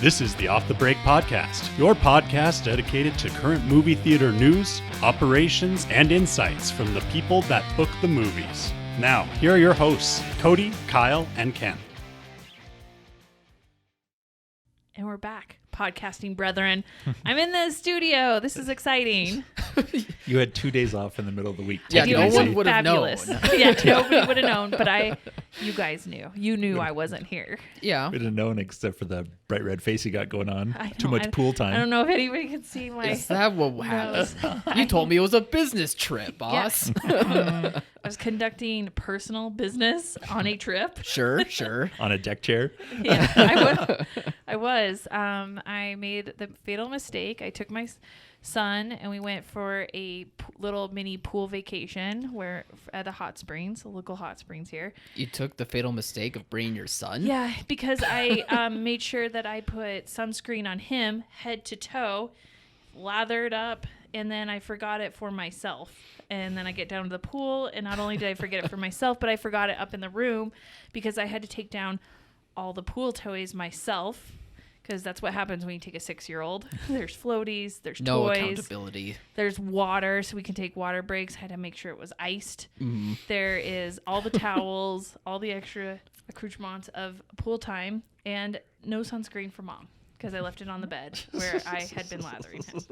This is the Off the Break Podcast, your podcast dedicated to current movie theater news, operations, and insights from the people that book the movies. Now, here are your hosts, Cody, Kyle, and Ken. And we're back, podcasting brethren. I'm in the studio. This is exciting. You had 2 days off in the middle of the week. Yeah, no one would have known. Yeah, nobody would have known, but you guys knew. You knew I wasn't here. Yeah. We didn't know except for the bright red face you got going on. I know, Too much pool time. I don't know if anybody can see my... Is that what happened? You told me it was a business trip, boss. I was conducting personal business on a trip. Sure. On a deck chair. Yeah, I was. I made the fatal mistake. I took my son and we went for a little mini pool vacation at the hot springs, the local hot springs here. You took the fatal mistake of bringing your son? Yeah, because I made sure that I put sunscreen on him head to toe, lathered up, and then I forgot it for myself. And then I get down to the pool, and not only did I forget it for myself, but I forgot it up in the room because I had to take down all the pool toys myself. Because that's what happens when you take a 6-year-old. There's floaties, there's no toys. accountability. There's water, so we can take water breaks. I had to make sure it was iced. Mm-hmm. There is all the towels, all the extra accoutrements of pool time, and no sunscreen for mom. Because I left it on the bed where I had been lathering him.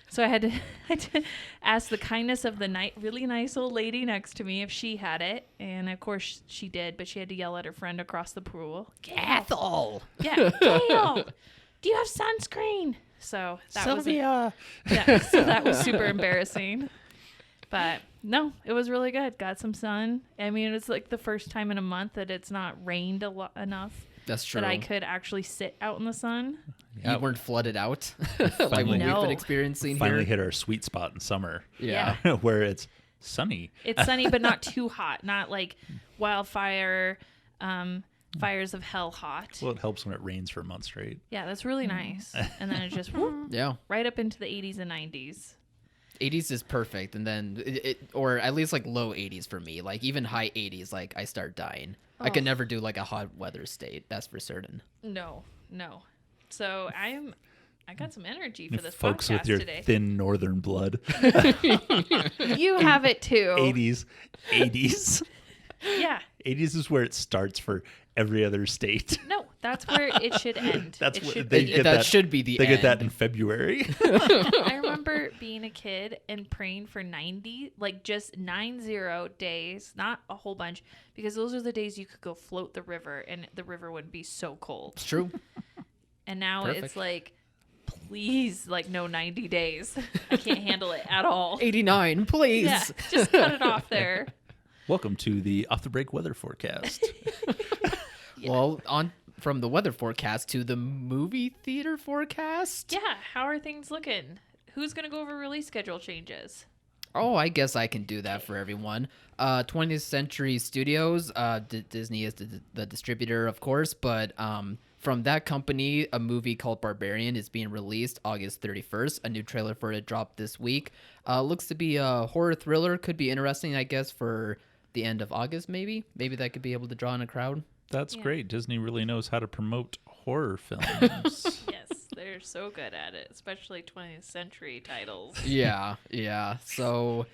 So I had to ask the kindness of the really nice old lady next to me if she had it. And of course she did, but she had to yell at her friend across the pool. Ethel! Yeah, Gail, do you have sunscreen? So that Sylvia! so that was super embarrassing. But no, it was really good. Got some sun. I mean, it's like the first time in a month that it's not rained enough. That's true. That I could actually sit out in the sun. You weren't flooded out like what we've been experiencing Finally here. hit our sweet spot in summer. Yeah. Where it's sunny. It's sunny, but not too hot. Not like wildfire, fires of hell hot. Well, it helps when it rains for a month straight. Yeah, that's really nice. And then it just right up into the 80s and 90s. 80s is perfect, and then or at least like low 80s for me. Like even high 80s, like I start dying. I could never do like a hot weather state. That's for certain. No. So I got some energy for this Folks podcast with your today. thin northern blood. You have it too. 80s. Yeah. 80s is where it starts for every other state. No, that's where it should end. That's it what should they be. get. That should be the They end. get that in February. I remember being a kid and praying for 90, like just 90 days, not a whole bunch, because those are the days you could go float the river and the river wouldn't be so cold. It's true. And now Perfect. it's like, please, like no 90 days. I can't handle it at all. 89, please. Yeah, just cut it off there. Welcome to the Off the Break weather forecast. Yeah. Well, on from the weather forecast to the movie theater forecast. Yeah, how are things looking? Who's going to go over release schedule changes? Oh, I guess I can do that for everyone. 20th Century Studios, Disney is the distributor, of course, but from that company, a movie called Barbarian is being released August 31st. A new trailer for it dropped this week. Looks to be a horror thriller. Could be interesting, I guess, for the end of August, maybe. Maybe that could be able to draw in a crowd. That's great. Disney really knows how to promote horror films. Yes, they're so good at it, especially 20th century titles. Yeah. So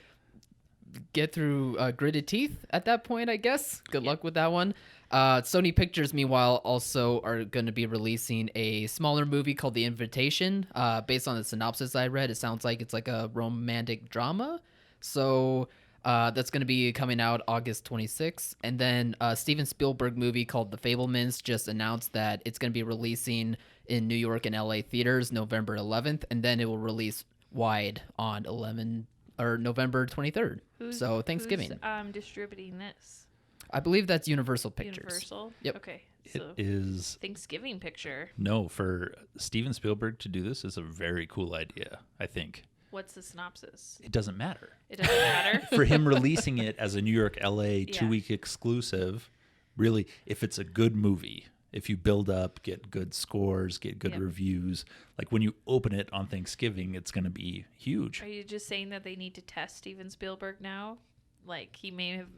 get through gritted teeth at that point, I guess. Good luck with that one. Sony Pictures, meanwhile, also are going to be releasing a smaller movie called The Invitation. Based on the synopsis I read, it sounds like it's like a romantic drama. So that's going to be coming out August 26th. And then a Steven Spielberg movie called The Fabelmans just announced that it's going to be releasing in New York and LA theaters November 11th. And then it will release wide on November 23rd. So Thanksgiving. Who's distributing this? I believe that's Universal Pictures. Universal? Yep. Okay. It So is... Thanksgiving picture. No, for Steven Spielberg to do this is a very cool idea, I think. What's the synopsis? It doesn't matter. It doesn't matter. For him releasing it as a New York, LA 2-week exclusive, really, if it's a good movie, if you build up, get good scores, get good reviews, like when you open it on Thanksgiving, it's going to be huge. Are you just saying that they need to test Steven Spielberg now? Like he may have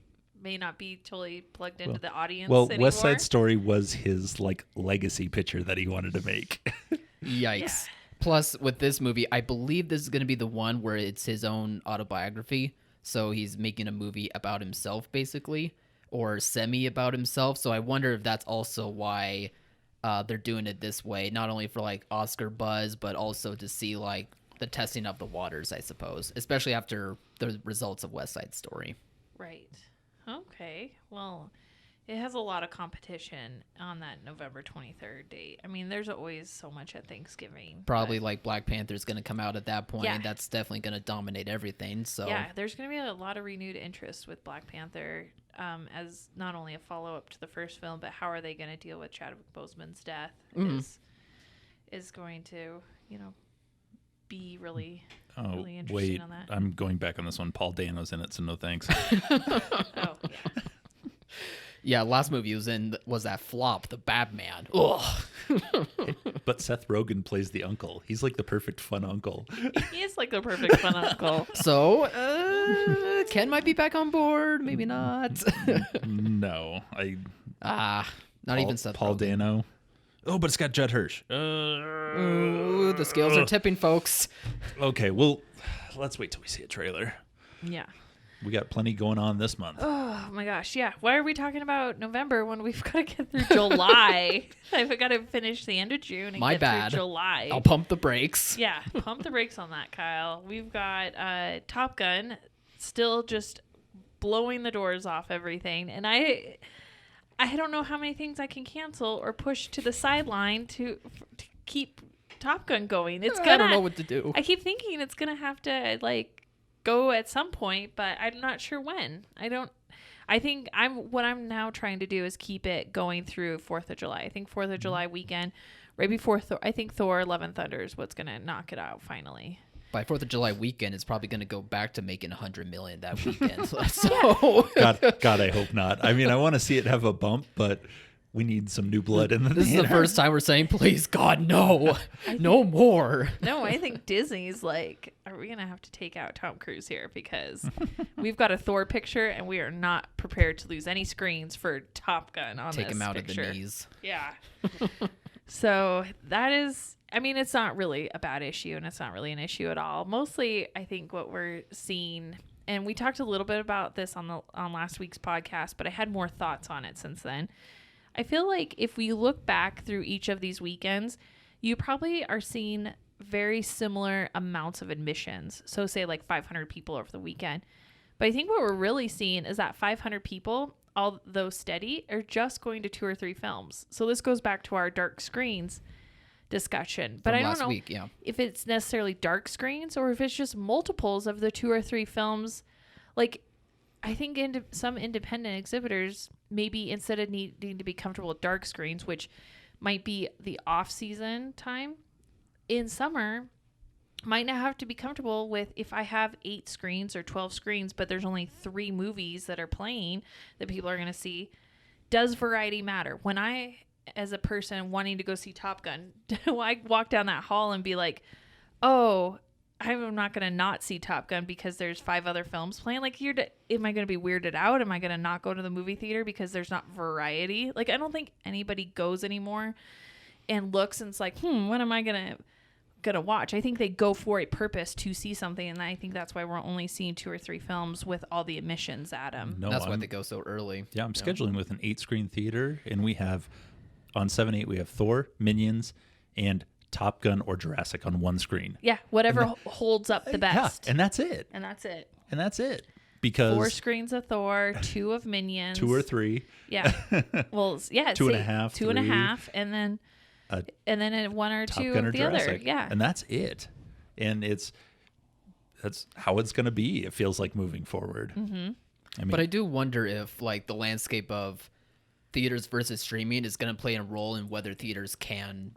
may not be totally plugged into the audience Well, anymore. West Side Story was his like legacy picture that he wanted to make. Yikes. Yeah. Plus, with this movie, I believe this is going to be the one where it's his own autobiography. So he's making a movie about himself, basically, or semi about himself. So I wonder if that's also why they're doing it this way, not only for like Oscar buzz, but also to see like the testing of the waters, I suppose, especially after the results of West Side Story. Right. Okay. Well, it has a lot of competition on that November 23rd date. I mean, there's always so much at Thanksgiving. Probably like Black Panther's going to come out at that point. Yeah. That's definitely going to dominate everything. So Yeah, there's going to be a lot of renewed interest with Black Panther as not only a follow-up to the first film, but how are they going to deal with Chadwick Boseman's death is going to, be really interesting wait, on that. I'm going back on this one. Paul Dano's in it, so no thanks. Oh, yeah. Yeah, last movie he was in was that flop, The Batman. Ugh. But Seth Rogen plays the uncle. He's like the perfect fun uncle. He is like the perfect fun uncle. So, Ken might be back on board, maybe not. No, Not even Seth Paul Rogen. Dano. Oh, but it's got Judd Hirsch. Ooh, the scales are tipping, folks. Okay, well, let's wait till we see a trailer. Yeah. We got plenty going on this month. Oh my gosh, yeah. Why are we talking about November when we've got to get through July? I've got to finish the end of June and My get bad. through July. I'll pump the brakes. Yeah, pump the brakes on that, Kyle. We've got Top Gun still just blowing the doors off everything. And I don't know how many things I can cancel or push to the sideline to keep Top Gun going. I don't know what to do. I keep thinking it's going to have to go at some point, but I'm not sure when. I think what I'm now trying to do is keep it going through 4th of July. I think 4th of July weekend, right before Thor, I think Thor Love and Thunder is what's going to knock it out finally. By 4th of July weekend, it's probably going to go back to making $100 million that weekend. So God, I hope not. I mean, I want to see it have a bump, but we need some new blood in the this is the first time we're saying, please, God, no. No more. No, I think Disney's like, are we going to have to take out Tom Cruise here? Because we've got a Thor picture and we are not prepared to lose any screens for Top Gun on Take this him out picture. of the knees. Yeah. So that is, I mean, it's not really a bad issue and it's not really an issue at all. Mostly, I think what we're seeing, and we talked a little bit about this on last week's podcast, but I had more thoughts on it since then. I feel like if we look back through each of these weekends, you probably are seeing very similar amounts of admissions. So say like 500 people over the weekend. But I think what we're really seeing is that 500 people, although steady, are just going to 2 or 3 films. So this goes back to our dark screens discussion. But From I don't last know week, yeah. if it's necessarily dark screens or if it's just multiples of the 2 or 3 films. Like, I think some independent exhibitors, maybe instead of needing to be comfortable with dark screens, which might be the off-season time, in summer, might not have to be comfortable with if I have 8 screens or 12 screens, but there's only 3 movies that are playing that people are going to see. Does variety matter? When I, as a person wanting to go see Top Gun, do I walk down that hall and be like, oh, I'm not going to not see Top Gun because there's 5 other films playing? Like, am I going to be weirded out? Am I going to not go to the movie theater because there's not variety? Like, I don't think anybody goes anymore and looks and it's like, what am I going to watch? I think they go for a purpose to see something, and I think that's why we're only seeing 2 or 3 films with all the admissions at them. No, That's why they go so early. Yeah, I'm scheduling with an 8-screen theater, and we have, on 7/8, we have Thor, Minions, and Top Gun or Jurassic on one screen. Yeah, whatever holds up the best. Yeah, and that's it. And that's it. And that's it. Because 4 screens of Thor, 2 of Minions. 2 or 3. Yeah. Well, yeah. 2.5. 2.5, and then 1 or 2 of the other. Yeah. And that's it. And that's how it's going to be. It feels like moving forward. Mm-hmm. I mean, But I do wonder if like the landscape of theaters versus streaming is going to play a role in whether theaters can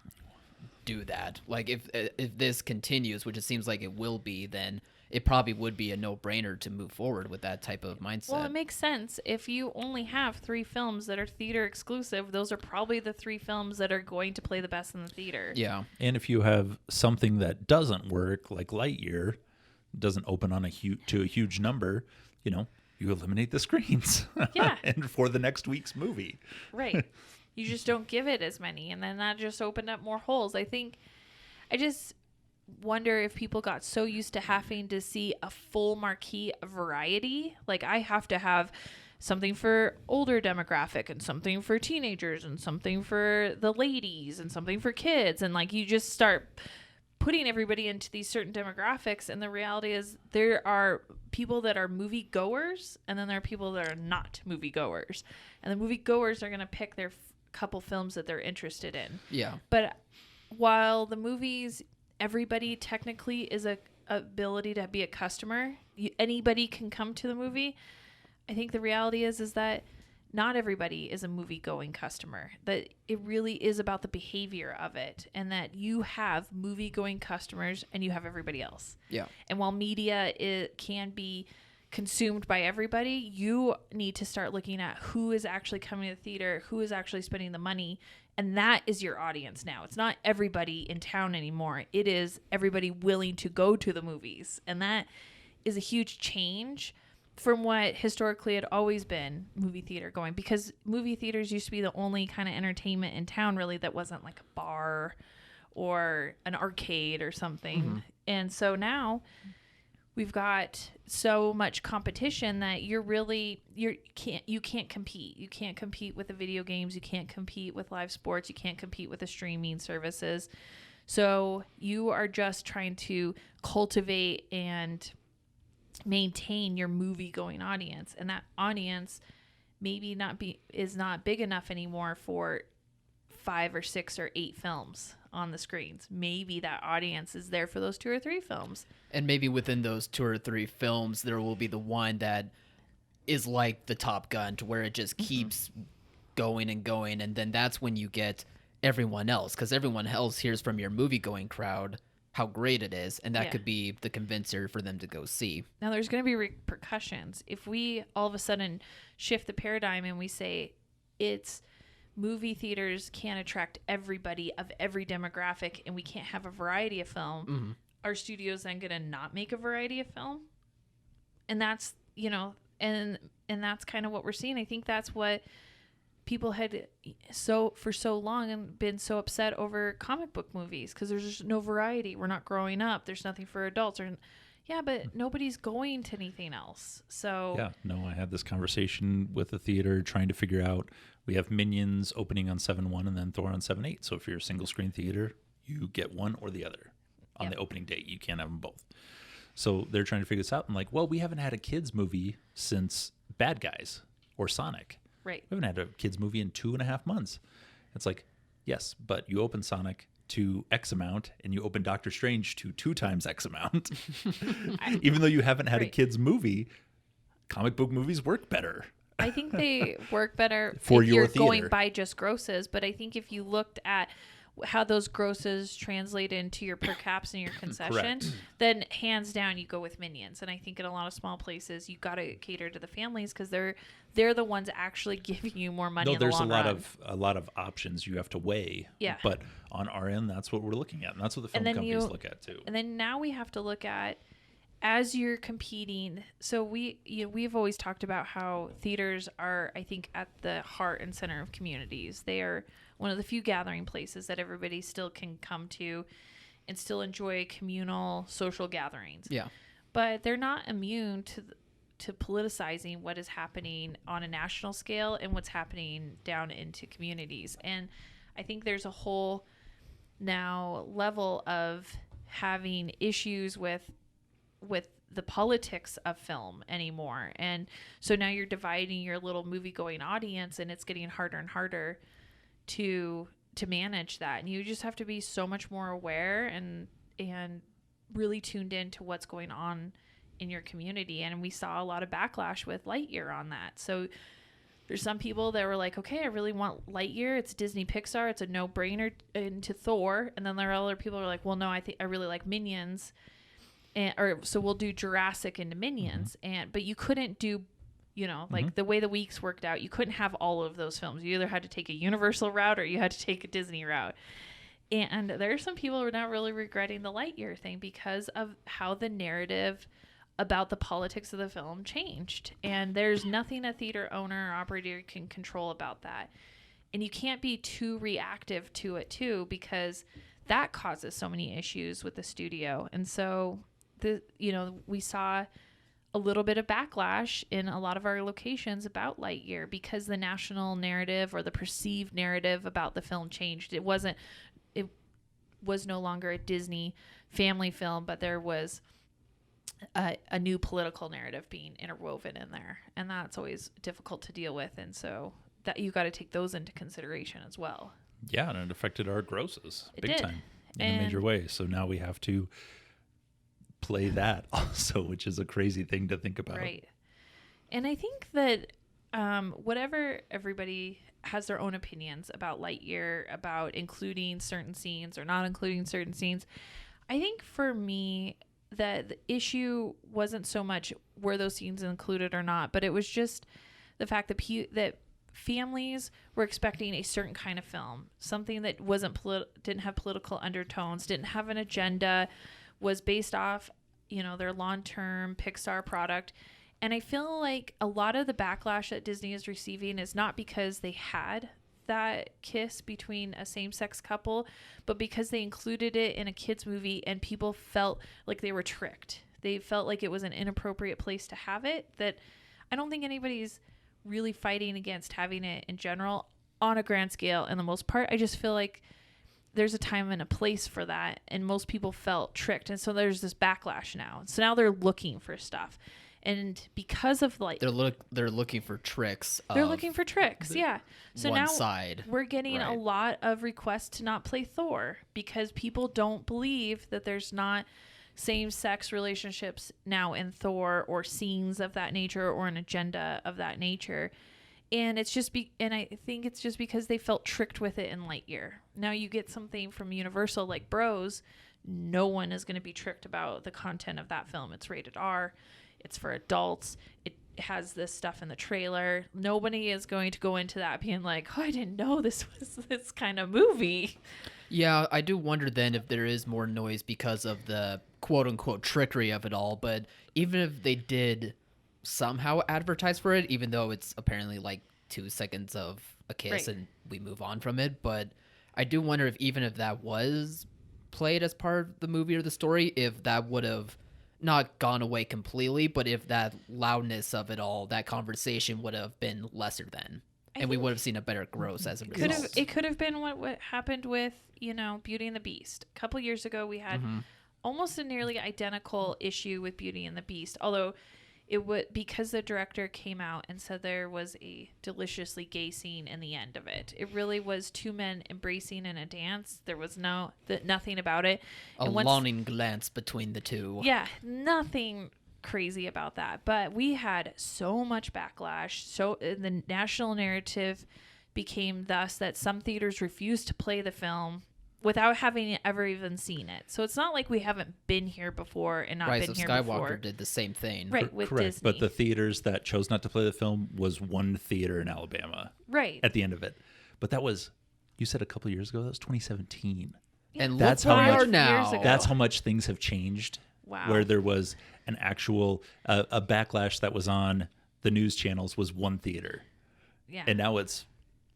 do that. Like if this continues, which it seems like it will be, then it probably would be a no-brainer to move forward with that type of mindset. Well, it makes sense. If you only have 3 films that are theater exclusive, those are probably the 3 films that are going to play the best in the theater. Yeah. and if you have something that doesn't work, like Lightyear, doesn't open on to a huge number, you eliminate the screens. Yeah. And for the next week's movie. Right. You just don't give it as many. And then that just opened up more holes. I just wonder if people got so used to having to see a full marquee of variety. Like, I have to have something for older demographic and something for teenagers and something for the ladies and something for kids. And like, you just start putting everybody into these certain demographics. And the reality is there are people that are movie goers and then there are people that are not movie goers. And the movie goers are going to pick their couple films that they're interested in. Yeah. But while the movies, everybody technically is a ability to be a customer. Anybody can come to the movie. I think the reality is that not everybody is a movie-going customer. That it really is about the behavior of it, and that you have movie-going customers and you have everybody else. Yeah. And while media can be consumed by everybody, you need to start looking at who is actually coming to the theater, who is actually spending the money, and that is your audience now. It's not everybody in town anymore. It is everybody willing to go to the movies, and that is a huge change from what historically had always been movie theater going, because movie theaters used to be the only kind of entertainment in town really that wasn't like a bar or an arcade or something. Mm-hmm. And so now we've got so much competition that you can't compete. You can't compete with the video games. You can't compete with live sports. You can't compete with the streaming services. So you are just trying to cultivate and maintain your movie going audience, and that audience maybe is not big enough anymore for 5 or 6 or 8 films on the screens. Maybe that audience is there for those 2 or 3 films, and maybe within those 2 or 3 films there will be the one that is like the Top Gun, to where it just keeps going and going, and then that's when you get everyone else, because everyone else hears from your movie going crowd how great it is, and that could be the convincer for them to go see. Now there's going to be repercussions if we all of a sudden shift the paradigm and we say it's movie theaters can't attract everybody of every demographic and we can't have a variety of film. Mm-hmm. Are studios then going to not make a variety of film? And that's, and that's kind of what we're seeing. I think that's what people had for so long and been so upset over comic book movies, because there's just no variety. We're not growing up. There's nothing for adults. But nobody's going to anything else. So I had this conversation with a theater trying to figure out, we have Minions opening on 7/1 and then Thor on 7/8. So if you're a single screen theater, you get one or the other on the opening date. You can't have them both. So they're trying to figure this out. I'm like, well, we haven't had a kids movie since Bad Guys or Sonic. Right. We haven't had a kids movie in 2.5 months. It's like, yes, but you open Sonic to X amount and you open Doctor Strange to 2 times X amount. Even though you haven't had a kids movie, comic book movies work better. I think they work better for if your you're theater. Going by just grosses. But I think if you looked at how those grosses translate into your per caps and your concession, then hands down you go with Minions. And I think in a lot of small places you got to cater to the families, because they're the ones actually giving you more money. No, in the there's long run. a lot of options you have to weigh. Yeah. But on our end, that's what we're looking at, and that's what the film companies look at too. And then now we have to look at, as you're competing. So we've always talked about how theaters are, I think, at the heart and center of communities. They are one of the few gathering places that everybody still can come to and still enjoy communal social gatherings. Yeah. But they're not immune to politicizing what is happening on a national scale and what's happening down into communities. And I think there's a whole now level of having issues with the politics of film anymore. And so now you're dividing your little movie going audience, and it's getting harder and harder to manage that. And you just have to be so much more aware and really tuned in to what's going on in your community. And we saw a lot of backlash with Lightyear on that. So there's some people that were like, okay, I really want Lightyear. It's Disney Pixar. It's a no-brainer into Thor. And then there are other people who are like, well, no, I think I really like Minions. So we'll do Jurassic into Minions. But you couldn't do, the way the weeks worked out, you couldn't have all of those films. You either had to take a Universal route or you had to take a Disney route. And there are some people who are not really regretting the Lightyear thing because of how the narrative about the politics of the film changed. And there's nothing a theater owner or operator can control about that. And you can't be too reactive to it too, because that causes so many issues with the studio. And so we saw a little bit of backlash in a lot of our locations about Lightyear because the national narrative or the perceived narrative about the film changed. It was no longer a Disney family film, but there was a new political narrative being interwoven in there, and that's always difficult to deal with. And so that you got to take those into consideration as well. Yeah, and it affected our grosses big time in a major way. So now we have to play that also, which is a crazy thing to think about. Right. And I think that whatever everybody has their own opinions about Lightyear, about including certain scenes or not including certain scenes, I think for me that the issue wasn't so much were those scenes included or not, but it was just the fact that that families were expecting a certain kind of film, something that didn't have political undertones, didn't have an agenda, was based off, their long-term Pixar product. And I feel like a lot of the backlash that Disney is receiving is not because they had that kiss between a same-sex couple, but because they included it in a kids movie and people felt like they were tricked. They felt like it was an inappropriate place to have it. That I don't think anybody's really fighting against having it in general on a grand scale. In the most part, I just feel like there's a time and a place for that, and most people felt tricked, and so there's this backlash now. So now they're looking for stuff. And because of they're looking for tricks. They're looking for tricks, yeah. So one now side. We're getting a lot of requests to not play Thor because people don't believe that there's not same-sex relationships now in Thor or scenes of that nature or an agenda of that nature. And it's just and I think it's just because they felt tricked with it in Lightyear. Now you get something from Universal like Bros, no one is going to be tricked about the content of that film. It's rated R. It's for adults. It has this stuff in the trailer. Nobody is going to go into that being like, oh, I didn't know this was this kind of movie. Yeah, I do wonder then if there is more noise because of the quote-unquote trickery of it all. But even if they did somehow advertise for it, even though it's apparently like 2 seconds of a kiss and we move on from it. But I do wonder if even if that was played as part of the movie or the story, if that would have not gone away completely, but if that loudness of it all, that conversation would have been lesser then. And we would have seen a better gross as a result. It could have been what happened with, Beauty and the Beast. A couple years ago, we had almost a nearly identical issue with Beauty and the Beast, although it would, because the director came out and said there was a deliciously gay scene in the end of it. It really was two men embracing in a dance. There was nothing about it. A longing glance between the two. Yeah, nothing crazy about that. But we had so much backlash. So the national narrative became thus that some theaters refused to play the film without having ever even seen it. So it's not like we haven't been here before and not been here Skywalker before. did the same thing. Right, with Correct. Disney. But the theaters that chose not to play the film was one theater in Alabama. Right. At the end of it. But that was, you said a couple years ago, that was 2017. Yeah. And that's look how where we much are now. That's how much things have changed. Wow. Where there was an actual, a backlash that was on the news channels was one theater. Yeah. And now it's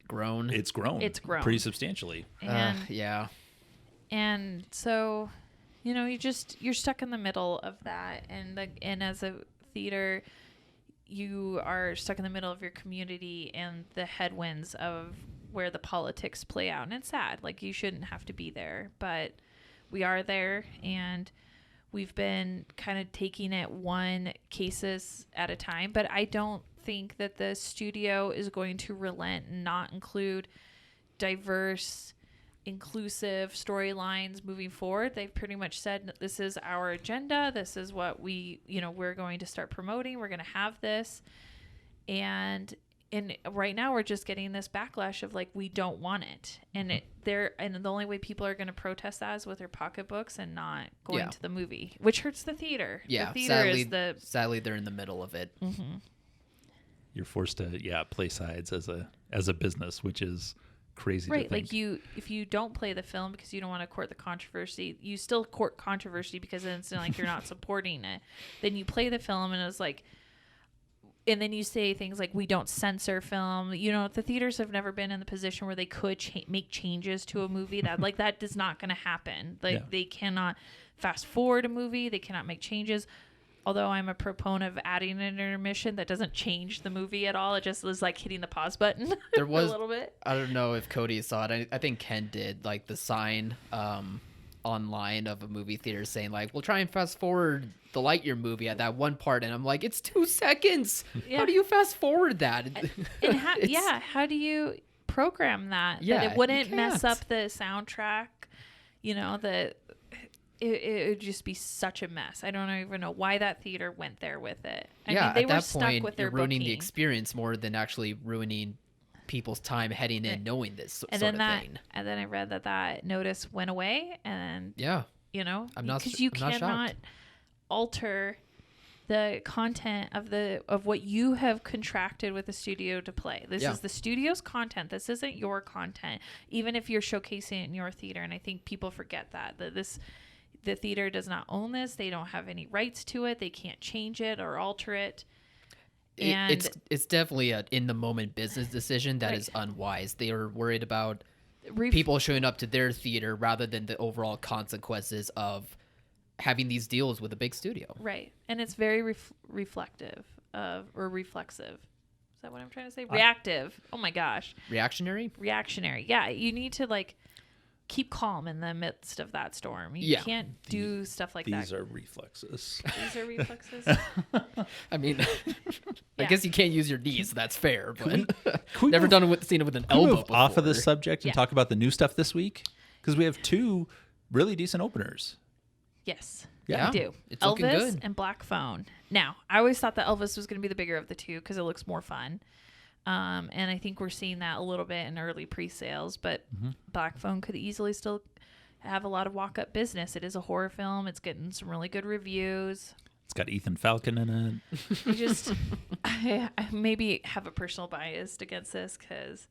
grown. It's grown pretty substantially. And yeah. And so, you're stuck in the middle of that, and as a theater, you are stuck in the middle of your community and the headwinds of where the politics play out. And it's sad. Like, you shouldn't have to be there, but we are there, and we've been kind of taking it one cases at a time. But I don't think that the studio is going to relent and not include diverse, inclusive storylines moving forward. They've pretty much said, this is our agenda. This is what we're going to start promoting. We're going to have this. And right now we're just getting this backlash of like, we don't want it. And the only way people are going to protest that is with their pocketbooks and not going to the movie, which hurts the theater. Yeah. The theater sadly they're in the middle of it. Mm-hmm. You're forced to, play sides as a business, which is crazy Right, to think. like if you don't play the film because you don't want to court the controversy, you still court controversy because then it's not like you're not supporting it. Then you play the film and it's like, and then you say things like, we don't censor film. You know, the theaters have never been in the position where they could make changes to a movie. That like that is not going to happen. Like they cannot fast forward a movie. They cannot make changes. Although I'm a proponent of adding an intermission that doesn't change the movie at all. It just is like hitting the pause button There was a little bit. I don't know if Cody saw it. I think Ken did, like the sign online of a movie theater saying like, we'll try and fast forward the Lightyear movie at that one part, and I'm like, it's 2 seconds. Yeah. How do you fast forward that? And how do you program that? Yeah, that it wouldn't you mess can't. up the soundtrack. You know, that it would just be such a mess. I don't even know why that theater went there with it. I mean, they at were that stuck point, with their you're ruining the booking. experience more than actually ruining people's time heading in, knowing this And sort then of thing. and then I read that notice went away, and Yeah. you know, I'm not because you I'm not cannot shocked. alter the content of what you have contracted with the studio to play. This is the studio's content. This isn't your content, even if you're showcasing it in your theater. And I think people forget that the theater does not own this. They don't have any rights to it. They can't change it or alter it. And It's definitely a in the moment business decision that Right. is unwise. They are worried about ref- people showing up to their theater rather than the overall consequences of having these deals with a big studio. right, and it's very reflective of or reflexive. Is that what I'm trying to say? Reactive. Oh my gosh. Reactionary? Reactionary. Yeah, you need to like keep calm in the midst of that storm. You Yeah. can't do stuff like that. These are reflexes. These are reflexes. I mean, I Yeah. guess you can't use your knees. That's fair, but Can we never move- seen it with an Can we elbow move before. off of this subject and Yeah. talk about the new stuff this week? Because we have 2 really decent openers. Yes. Yeah. I do. It's looking Elvis good. and Black Phone. Now, I always thought that Elvis was going to be the bigger of the two because it looks more fun. And I think we're seeing that a little bit in early pre-sales, but Black Phone could easily still have a lot of walk-up business. It is a horror film. It's getting some really good reviews. It's got Ethan Falcon in it. I maybe have a personal bias against this because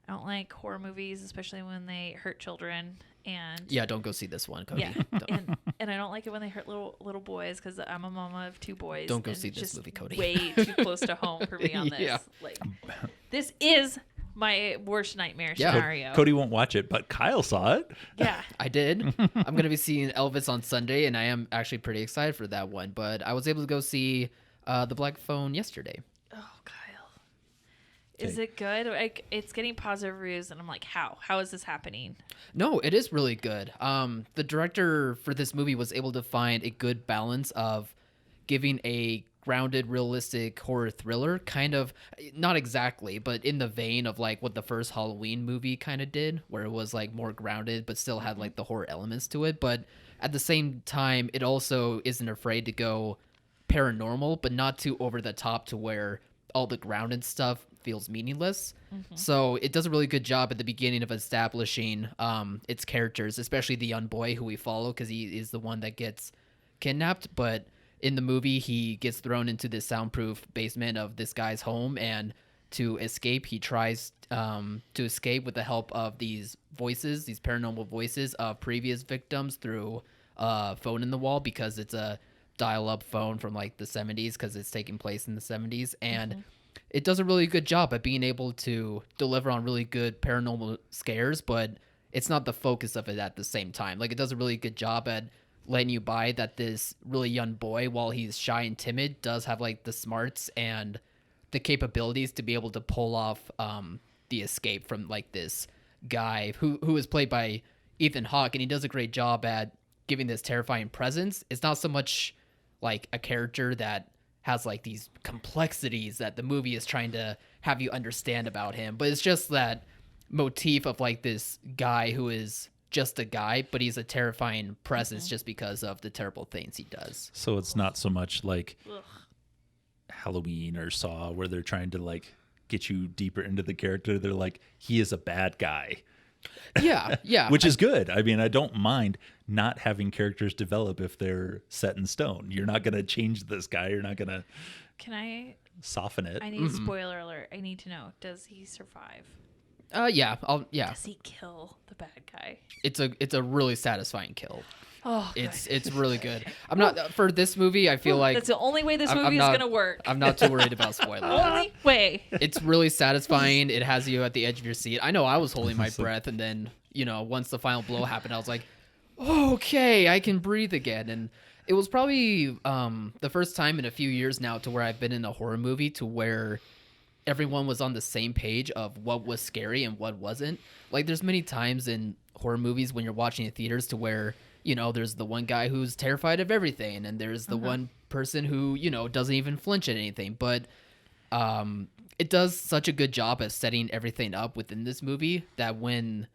I don't like horror movies, especially when they hurt children. And Yeah, don't go see this one, Cody. yeah, Don't. and I don't like it when they hurt little boys because I'm a mama of 2 boys. Don't go and see it's this just movie, Cody. Way too close to home for me on this. Yeah. Like, this is my worst nightmare Yeah. scenario. Cody won't watch it, but Kyle saw it. Yeah. I did. I'm going to be seeing Elvis on Sunday, and I am actually pretty excited for that one. But I was able to go see The Black Phone yesterday. Oh, Kyle. Is it good? Like, it's getting positive reviews, and I'm like, how? How is this happening? No, it is really good. The director for this movie was able to find a good balance of giving a grounded, realistic horror thriller, kind of, not exactly, but in the vein of like what the first Halloween movie kind of did, where it was like more grounded, but still had like the horror elements to it. But at the same time, it also isn't afraid to go paranormal, but not too over the top to where all the grounded stuff feels meaningless. So it does a really good job at the beginning of establishing its characters, especially the young boy who we follow, because he is the one that gets kidnapped. But in the movie, he gets thrown into this soundproof basement of this guy's home, and to escape, he tries to escape with the help of these voices, these paranormal voices of previous victims through a phone in the wall, because it's a dial-up phone from like the 70s, because it's taking place in the 70s. And it does a really good job at being able to deliver on really good paranormal scares, but it's not the focus of it at the same time. Like, it does a really good job at letting you buy that this really young boy, while he's shy and timid, does have like the smarts and the capabilities to be able to pull off the escape from like this guy who is played by Ethan Hawke, and he does a great job at giving this terrifying presence. It's not so much like a character that has like these complexities that the movie is trying to have you understand about him, but it's just that motif of like this guy who is just a guy, but he's a terrifying presence just because of the terrible things he does. So it's not so much like Ugh. Halloween or Saw, where they're trying to like get you deeper into the character. They're like, he is a bad guy. Yeah. Which is good. I mean, I don't mind not having characters develop if they're set in stone. You're not going to change this guy. You're not going to Can I soften it. need a spoiler alert. I need to know, does he survive? Yeah. Does he kill the bad guy? It's a really satisfying kill. Oh, it's really good. I'm not for this movie. I feel like that's the only way this I'm movie is not- gonna work. I'm not too worried about spoilers. Only way. It's really satisfying. It has you at the edge of your seat. I know I was holding my breath, and then once the final blow happened, I was like, okay, I can breathe again. And it was probably the first time in a few years now to where I've been in a horror movie to where everyone was on the same page of what was scary and what wasn't. Like, there's many times in horror movies when you're watching in theaters to where there's the one guy who's terrified of everything, and there's the one person who doesn't even flinch at anything. But it does such a good job at setting everything up within this movie that when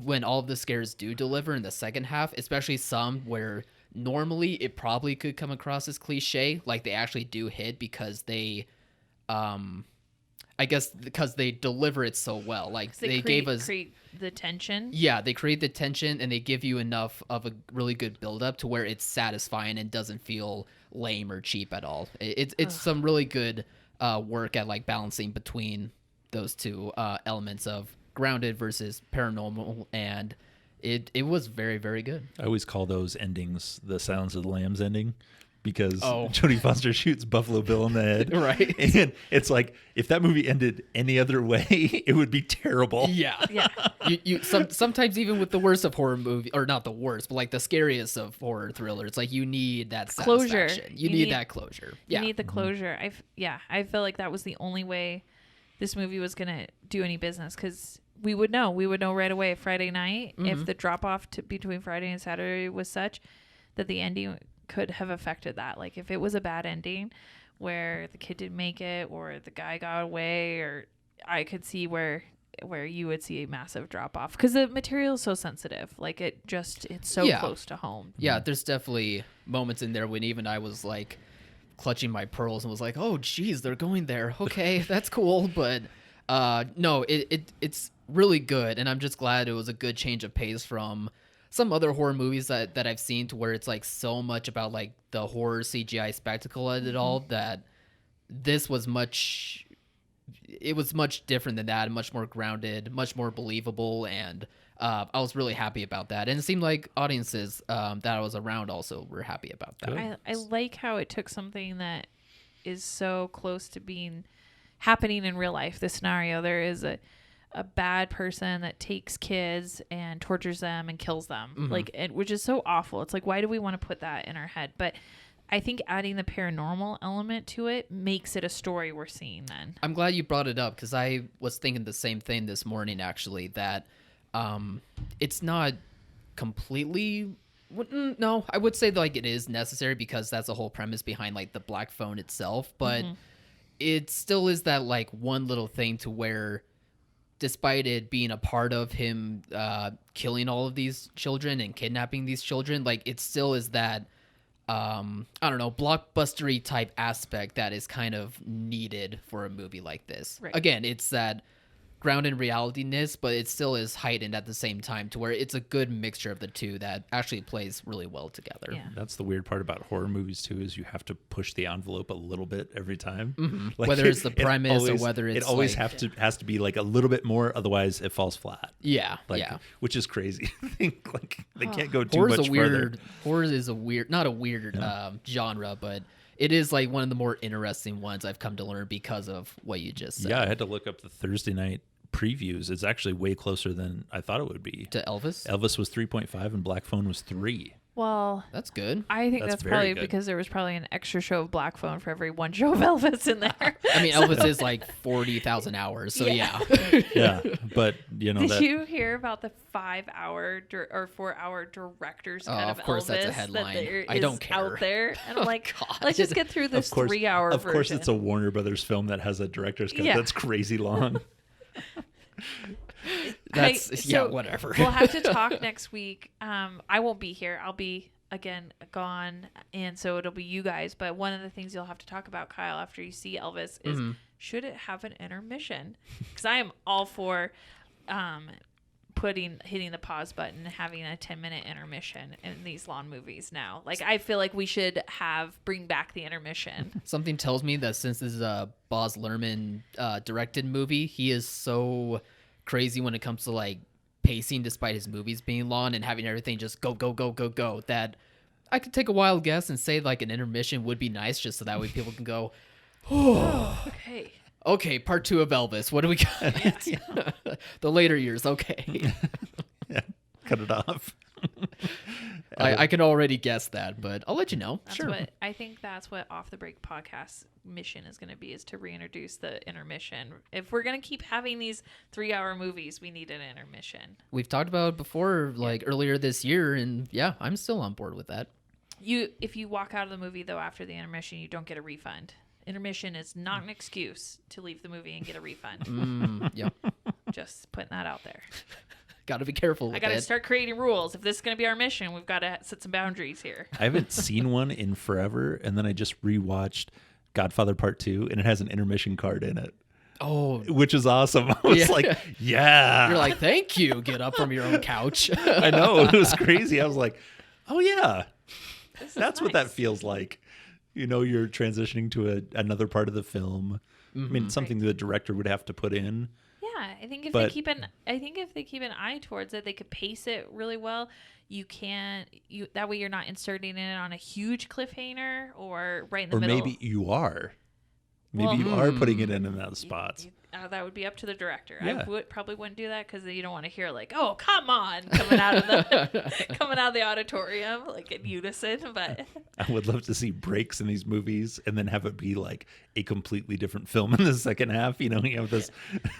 when all of the scares do deliver in the second half, especially some where normally it probably could come across as cliche, like they actually do hit because they I guess because they deliver it so well. Like they gave us create the tension. Yeah, they create the tension and they give you enough of a really good build-up to where it's satisfying and doesn't feel lame or cheap at all. It's some really good work at like balancing between those two elements of grounded versus paranormal, and it was very, very good. I always call those endings the Silence of the Lambs ending, because Oh. Jodie Foster shoots Buffalo Bill in the head. Right. And it's like, if that movie ended any other way, it would be terrible. Yeah. Yeah. Sometimes even with the worst of horror movie, or not the worst, but like the scariest of horror thrillers, like you need that Closure. satisfaction. You need that closure. You Yeah. need the closure. I feel like that was the only way this movie was gonna do any business, because we would know right away Friday night if the drop off between Friday and Saturday was such that the ending could have affected that. Like if it was a bad ending where the kid didn't make it or the guy got away, or I could see where you would see a massive drop off, because the material is so sensitive. Like it's so close to home. Yeah, there's definitely moments in there when even I was like clutching my pearls and was like, oh geez, they're going there. Okay, that's cool. But no, it's really good, and I'm just glad it was a good change of pace from some other horror movies that I've seen, to where it's like so much about like the horror CGI spectacle of it all, that this was much different than that, and much more grounded, much more believable, and I was really happy about that. And it seemed like audiences that I was around also were happy about that. I like how it took something that is so close to being happening in real life. The scenario, there is a bad person that takes kids and tortures them and kills them, which is so awful. It's like, why do we want to put that in our head? But I think adding the paranormal element to it makes it a story we're seeing then. I'm glad you brought it up, because I was thinking the same thing this morning, actually, that it's not completely... No, I would say like it is necessary, because that's the whole premise behind like the black phone itself, but it still is that like one little thing to where, despite it being a part of him killing all of these children and kidnapping these children, like it still is that I don't know, blockbustery type aspect that is kind of needed for a movie like this. Right. Again, it's that grounded in reality-ness, but it still is heightened at the same time, to where it's a good mixture of the two that actually plays really well together. Yeah. That's the weird part about horror movies too, is you have to push the envelope a little bit every time. Like, Whether it's the premise or whether it's it always like- has to be like a little bit more, otherwise it falls flat. Yeah, Like, yeah. which is crazy. I think like they can't go too Horror much further. is a weird, not a weird genre, but it is like one of the more interesting ones I've come to learn because of what you just said. Yeah, I had to look up the Thursday night previews. It's actually way closer than I thought it would be. To Elvis? Elvis was 3.5 and Black Phone was 3. Well, That's good. I think That's that's very probably good. because there was probably an extra show of Black Phone for every one show of Elvis in there. I mean, Elvis is like 40,000 hours, so yeah. Yeah, but Did that you hear about the 5-hour or 4-hour director's cut of of course, Elvis that's a that headline. there I don't is care. out there? And I'm like, God. let's just get through this 3-hour version. Of course, it's a Warner Brothers film that has a director's cut. Yeah. That's crazy long. That's, So whatever. We'll have to talk next week. I won't be here. I'll be again gone, and so it'll be you guys. But one of the things you'll have to talk about, Kyle, after you see Elvis, is should it have an intermission? Because I am all for hitting the pause button and having a 10-minute intermission in these long movies now. Like, I feel like we should bring back the intermission. Something tells me that since this is a Baz Luhrmann directed movie, he is so crazy when it comes to like pacing, despite his movies being long and having everything just go, that I could take a wild guess and say like an intermission would be nice, just so that way people can go, Oh, okay, part 2 of Elvis. What do we got? The later years. Okay. Yeah, cut it off. I can already guess that, but I'll let you know. Sure. I think that's what Off the Break podcast mission is going to be, is to reintroduce the intermission. If we're going to keep having these 3-hour movies, we need an intermission. We've talked about it before, like earlier this year, and yeah, I'm still on board with that. If you walk out of the movie, though, after the intermission, you don't get a refund. Intermission is not an excuse to leave the movie and get a refund. Yep. Just putting that out there. Got to be careful with I got to it. start creating rules. If this is going to be our mission, we've got to set some boundaries here. I haven't seen one in forever, and then I just rewatched Godfather Part 2, and it has an intermission card in it. Oh, Which is awesome. I was like, yeah. You're like, thank you. Get up from your own couch. I know. It was crazy. I was like, oh, yeah. That's what that nice. feels like. You know, you're transitioning to another part of the film. I mean, something the director would have to put in. Yeah, I think if they keep an eye towards it, they could pace it really well. That way you're not inserting it on a huge cliffhanger or right in the middle. Or maybe you are. Maybe you are putting it in those spots. That would be up to the director. Yeah. I probably wouldn't do that because you don't want to hear like, "Oh, come on," coming out of the auditorium like in unison. But I would love to see breaks in these movies and then have it be like a completely different film in the second half. You know, you have this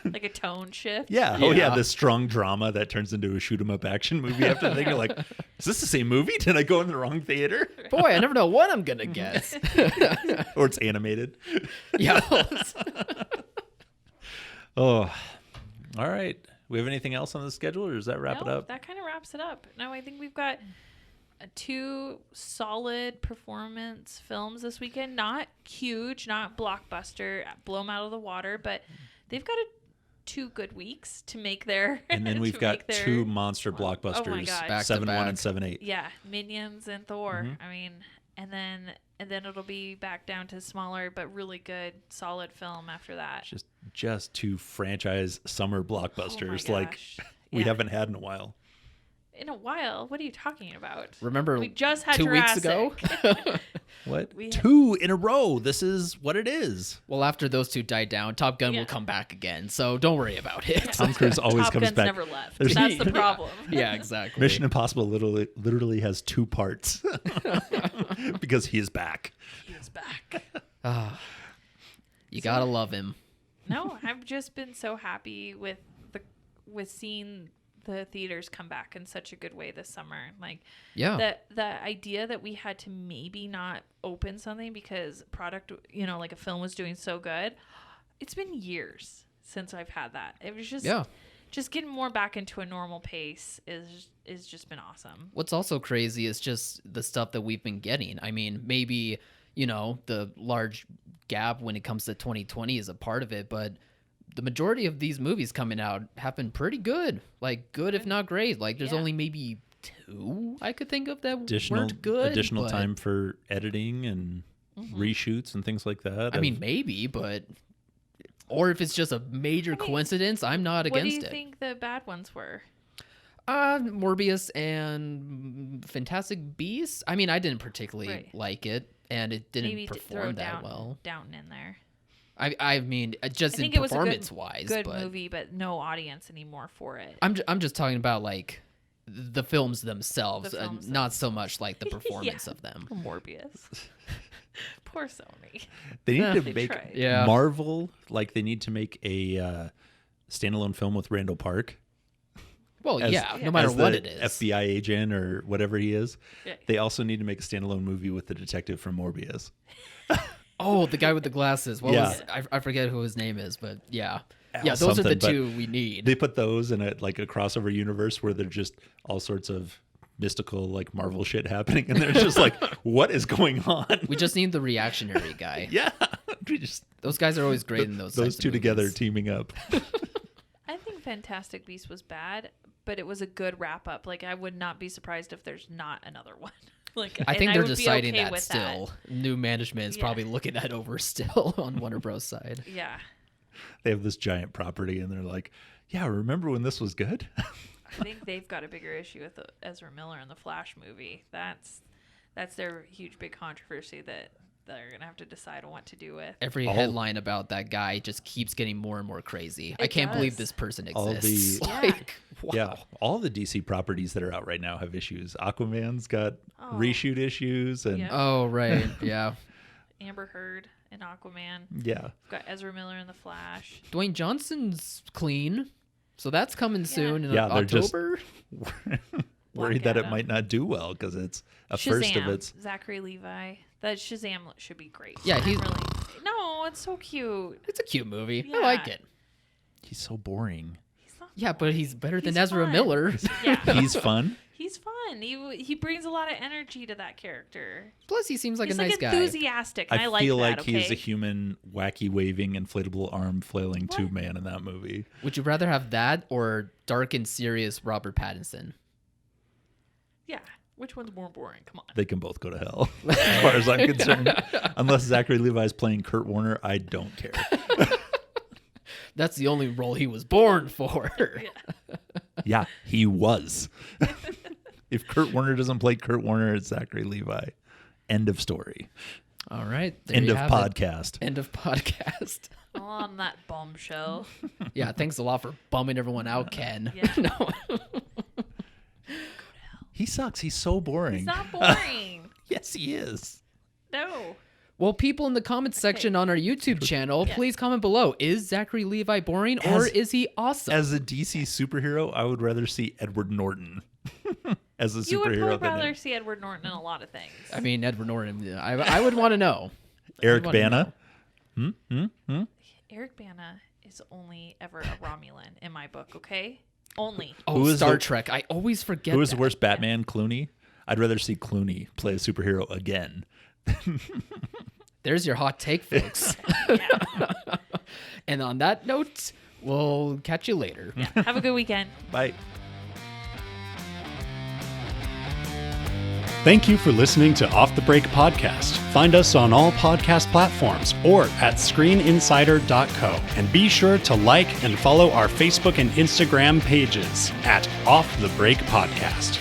like a tone shift. Yeah. Oh, yeah. This strong drama that turns into a shoot 'em up action movie after the thing. You're like, is this the same movie? Did I go in the wrong theater? Boy, I never know what I'm going to guess. Or it's animated. Yeah. Oh, all right. We have anything else on the schedule, or does that wrap it up? That kind of wraps it up. No, I think we've got 2 solid performance films this weekend. Not huge, not blockbuster, blow them out of the water, but they've got 2 good weeks to make their. And then we've got 2 monster blockbusters, Oh my gosh. Back to 7-1 back. and 7-8. Yeah, Minions and Thor. Mm-hmm. I mean, and then it'll be back down to smaller but really good, solid film after that. Just 2 franchise summer blockbusters like gosh. we Yeah. haven't had in a while. In a while? What are you talking about? Remember we just had 2 weeks Jurassic. ago? What? We 2 in a row. This is what it is. Well, after those 2 died down, Top Gun Yeah. will come back again, so don't worry about it. Tom Cruise always Top comes Gun's back. never left. There's- That's the problem. Yeah, exactly. Mission Impossible literally has 2 parts because he is back. He is back. You gotta love him. No, I've just been so happy with seeing the theaters come back in such a good way this summer. Like, Yeah. the idea that we had to maybe not open something because product, like a film was doing so good. It's been years since I've had that. It was just getting more back into a normal pace is just been awesome. What's also crazy is just the stuff that we've been getting. I mean, maybe, the large gap when it comes to 2020 is a part of it, but the majority of these movies coming out have been pretty good. Like, good if not great. Like, there's only maybe 2 I could think of that weren't good. Additional but- time for editing and reshoots and things like that. I mean, maybe, but... Or if it's just a major coincidence, I'm not against it. What do you think the bad ones were? Morbius and Fantastic Beasts. I mean, I didn't particularly like it, and it didn't Maybe throw perform that well. Downton in there. I mean, just I think in it was a performance-wise. good but movie, but no audience anymore for it. I'm just talking about, like, the films themselves, The films not so much, like, the performance Yeah. of them. Morbius. Poor Sony. they need to They make tried. Yeah. Marvel, like they need to make a standalone film with Randall Park. Well, as- yeah, no matter as what the it is. FBI agent or whatever he is. Yeah. They also need to make a standalone movie with the detective from Morbius. Oh, the guy with the glasses. What Yeah. was I forget who his name is, but yeah. Al Yeah, those are the something, but 2 we need. They put those in a crossover universe where they're just all sorts of mystical like Marvel shit happening, and they're just like, what is going on? We just need the reactionary guy. Yeah, we just Those guys are always great in those types those of 2 together movies. teaming up. I think Fantastic Beasts was bad, but it was a good wrap up. Like, I would not be surprised if there's not another one. Like, I think they're would be deciding okay that with still. New management is probably looking that over still on Warner Bros. Side. Yeah. They have this giant property, and they're like, yeah, remember when this was good? I think they've got a bigger issue with Ezra Miller in the Flash movie. That's their huge big controversy that they're gonna have to decide on what to do with. Every headline about that guy just keeps getting more and more crazy. I can't believe this person exists. Yeah, all the DC properties that are out right now have issues. Aquaman's got reshoot issues, and oh right, yeah. Amber Heard in Aquaman. Yeah, We've got Ezra Miller in the Flash. Dwayne Johnson's clean, so that's coming soon in they're October. Just worried that it might not do well because it's a Shazam, first of its. Zachary Levi. That Shazam should be great. Yeah, he's no, it's so cute. It's a cute movie. Yeah. I like it. He's so boring. He's not Yeah, but he's better than He's Ezra fun. Miller. Yeah, He's fun. he's fun. He brings a lot of energy to that character. Plus, he seems like He's a nice guy. enthusiastic. And I like feel that, like he's a human, wacky, waving, inflatable arm flailing tube man in that movie. Would you rather have that or dark and serious Robert Pattinson? Yeah. Which one's more boring? Come on. They can both go to hell, as far as I'm concerned. Unless Zachary Levi's playing Kurt Warner, I don't care. That's the only role he was born for. Yeah, he was. If Kurt Warner doesn't play Kurt Warner, it's Zachary Levi. End of story. All right. End of podcast. End of podcast. On that bombshell. Yeah, thanks a lot for bumming everyone out, Ken. Yeah. No. He sucks. He's so boring. He's not boring. Yes, he is. No. Well, people in the comments section on our YouTube channel, please comment below. Is Zachary Levi boring or is he awesome? As a DC superhero, I would rather see Edward Norton as a You would superhero probably than rather him. see Edward Norton in a lot of things. I mean, Edward Norton, I would want to know. Eric Bana. Eric Bana is only ever a Romulan in my book, okay? Only. Oh, Who is Star the- Trek. I always forget Who is the that. worst Batman? Clooney? I'd rather see Clooney play a superhero again. There's your hot take, folks. And on that note, we'll catch you later. Yeah. Have a good weekend. Bye. Thank you for listening to Off the Break Podcast. Find us on all podcast platforms or at screeninsider.co. And be sure to like and follow our Facebook and Instagram pages at Off the Break Podcast.